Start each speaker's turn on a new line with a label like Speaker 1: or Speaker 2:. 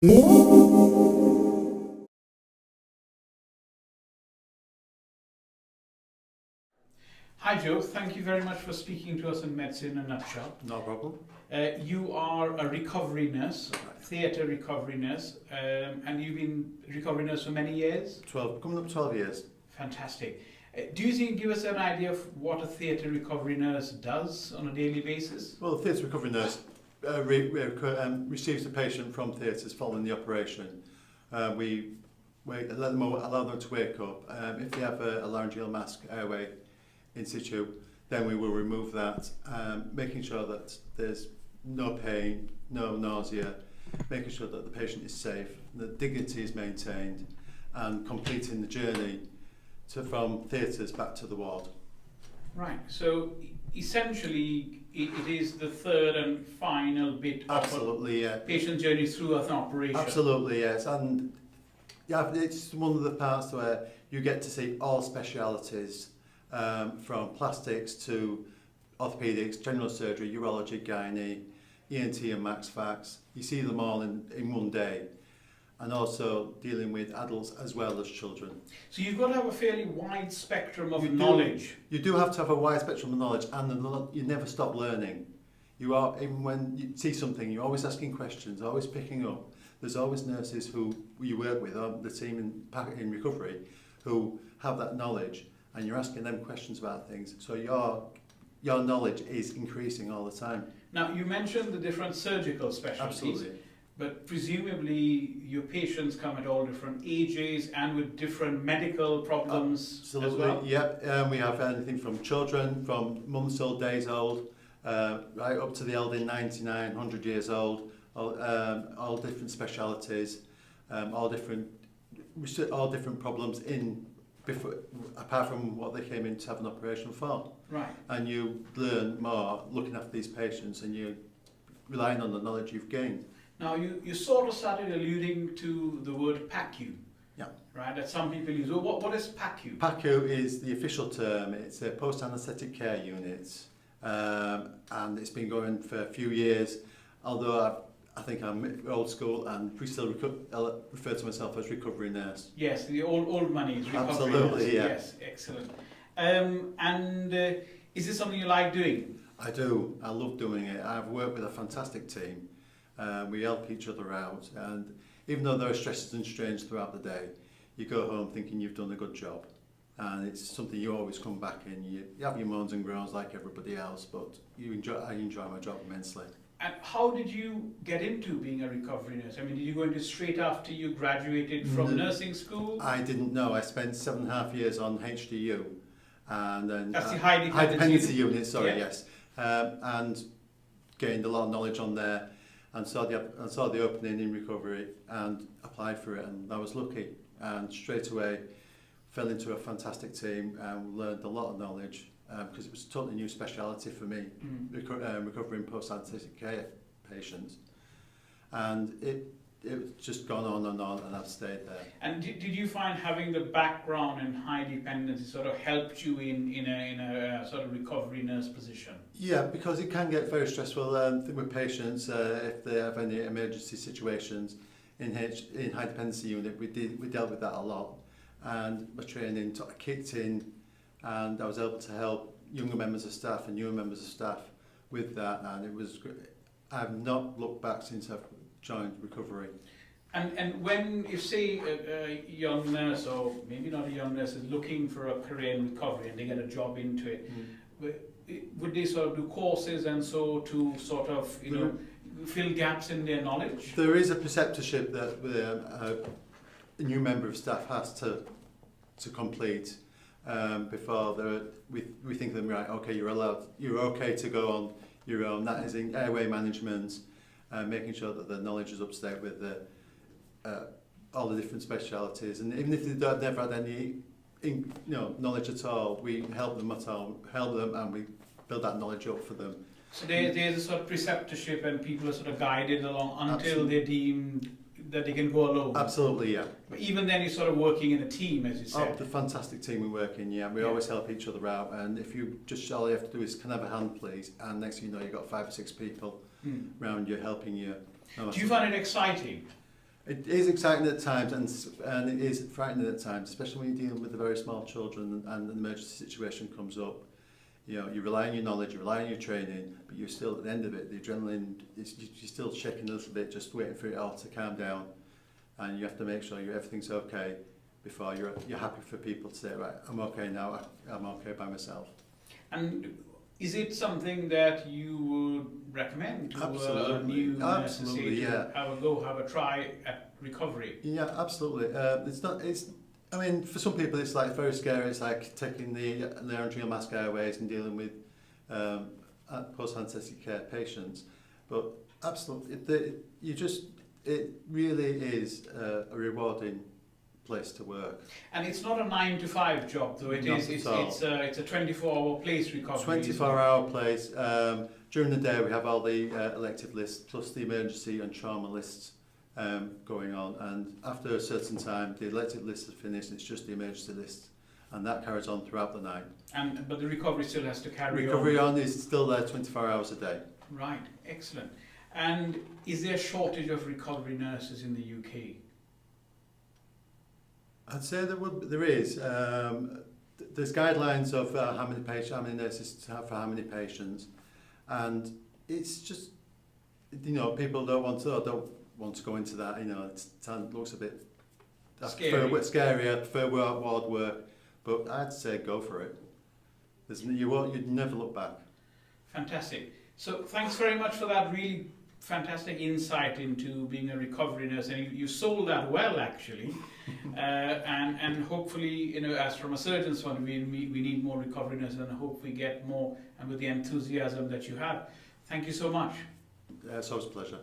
Speaker 1: Hi Joe, thank you very much for speaking to us in Medicine in a Nutshell.
Speaker 2: No problem.
Speaker 1: You are a recovery nurse, theatre recovery nurse, and you've been recovery nurse for many years?
Speaker 2: 12, coming up 12 years.
Speaker 1: Fantastic. Do you think give us an idea of what a theatre recovery nurse does on a daily basis?
Speaker 2: Well, the theatre recovery nurse receives the patient from theatres following the operation. We allow them to wake up. If they have a laryngeal mask airway in situ, then we will remove that, making sure that there's no pain, no nausea, making sure that the patient is safe, that dignity is maintained, and completing the journey from theatres back to the ward.
Speaker 1: Right, so essentially it is the third and final bit
Speaker 2: Absolutely,
Speaker 1: of a patient journey through an operation.
Speaker 2: Absolutely, yes. And yeah, it's one of the parts where you get to see all specialities, from plastics to orthopaedics, general surgery, urology, gynae, ENT and max fax. You see them all in one day, and also dealing with adults as well as children.
Speaker 1: So you've got to have a fairly wide spectrum of knowledge.
Speaker 2: You do have to have a wide spectrum of knowledge, and you never stop learning. You are, even when you see something, you're always asking questions, always picking up. There's always nurses who you work with, the team in recovery, who have that knowledge, and you're asking them questions about things. So your knowledge is increasing all the time.
Speaker 1: Now, you mentioned the different surgical specialties.
Speaker 2: Absolutely.
Speaker 1: But presumably your patients come at all different ages and with different medical problems
Speaker 2: Absolutely.
Speaker 1: as well?
Speaker 2: Yep. We have anything from children, from months old, days old, right up to the elderly, 99, 100 years old, all different specialities, all different problems apart from what they came in to have an operation for.
Speaker 1: Right.
Speaker 2: And you learn more looking after these patients, and you're relying on the knowledge you've gained.
Speaker 1: Now, you sort of started alluding to the word PACU.
Speaker 2: Yeah.
Speaker 1: Right, that some people use. Well, what is PACU?
Speaker 2: PACU is the official term. It's a post-anaesthetic care unit, and it's been going for a few years, although I think I'm old school and we still refer to myself as recovery nurse.
Speaker 1: Yes, the old money is recovery.
Speaker 2: Absolutely,
Speaker 1: nurse.
Speaker 2: yeah.
Speaker 1: Yes, excellent. Is this something you like doing?
Speaker 2: I do. I love doing it. I've worked with a fantastic team. We help each other out, and even though there are stresses and strains throughout the day, you go home thinking you've done a good job, and it's something you always come back in. You have your moans and groans like everybody else, but I enjoy my job immensely.
Speaker 1: And how did you get into being a recovery nurse? I mean, did you go into straight after you graduated from nursing school?
Speaker 2: I didn't know. I spent 7.5 years on HDU, and then
Speaker 1: that's the high
Speaker 2: dependency unit. Sorry,
Speaker 1: yeah.
Speaker 2: Yes, and gained a lot of knowledge on there, and saw the opening in recovery and applied for it, and I was lucky, and straight away fell into a fantastic team and learned a lot of knowledge. Because it was a totally new speciality for me, recovering post-anaesthetic care patients, and it's just gone on, and I've stayed there.
Speaker 1: And did you find having the background in high dependency sort of helped you in a sort of recovery nurse position?
Speaker 2: Yeah, because it can get very stressful with patients if they have any emergency situations in high dependency unit. We dealt with that a lot, and my training kicked in. And I was able to help younger members of staff and newer members of staff with that, and it was great. I've not looked back since I've joined recovery.
Speaker 1: And when you say a young nurse, or maybe not a young nurse, is looking for a career in recovery and they get a job into it, would they sort of do courses and so to sort of fill gaps in their knowledge?
Speaker 2: There is a preceptorship that a new member of staff has to complete. Before we think of them, right, okay, you're okay to go on your own. That is in airway management, making sure that the knowledge is up to date with all the different specialities. And even if they never had any knowledge at all, we help them and we build that knowledge up for them.
Speaker 1: So there's a sort of preceptorship and people are sort of guided along until
Speaker 2: Absolutely.
Speaker 1: they're deemed that they can go alone.
Speaker 2: Absolutely, yeah.
Speaker 1: But even then, you're sort of working in a team, as you said.
Speaker 2: Oh, the fantastic team we work in, yeah. We always help each other out, and if you just all you have to do is, can I have a hand, please? And next thing you know, you've got 5 or 6 people around you helping you.
Speaker 1: Do you find it exciting?
Speaker 2: It is exciting at times, and it is frightening at times, especially when you're dealing with the very small children and an emergency situation comes up. You know, you rely on your knowledge, you rely on your training, but you're still at the end of it. The adrenaline, you're still shaking a little bit, just waiting for it all to calm down, and you have to make sure everything's okay before you're happy for people to say, right, I'm okay now, I'm okay by myself.
Speaker 1: And is it something that you would recommend to a new nurse to see, to have a try at recovery?
Speaker 2: Yeah, absolutely. I mean, for some people it's like very scary. It's like taking the laryngeal mask airways and dealing with post-anaesthetic care patients. But absolutely, it really is a rewarding place to work.
Speaker 1: And it's not a 9 to 5 job, though. It's a 24-hour place recovery.
Speaker 2: 24-hour place. During the day we have all the elective lists plus the emergency and trauma lists going on, and after a certain time the elective list is finished. It's just the emergency list, and that carries on throughout the night.
Speaker 1: But the recovery still has to carry on.
Speaker 2: Recovery on is still there 24 hours a day. Right,
Speaker 1: excellent. And is there a shortage of recovery nurses in the UK?
Speaker 2: I'd say there is. There's guidelines of how many nurses to have for how many patients, and it's just, you know, people don't want to go into that. You know, it looks a bit scary. I prefer ward work, but I'd say go for it. You'd never look back.
Speaker 1: Fantastic. So thanks very much for that really fantastic insight into being a recovery nurse, and you sold that well, actually. And hopefully, you know, as from a surgeon's point of view, we need more recovery nurses, and I hope we get more, and with the enthusiasm that you have. Thank you so much.
Speaker 2: It's always a pleasure.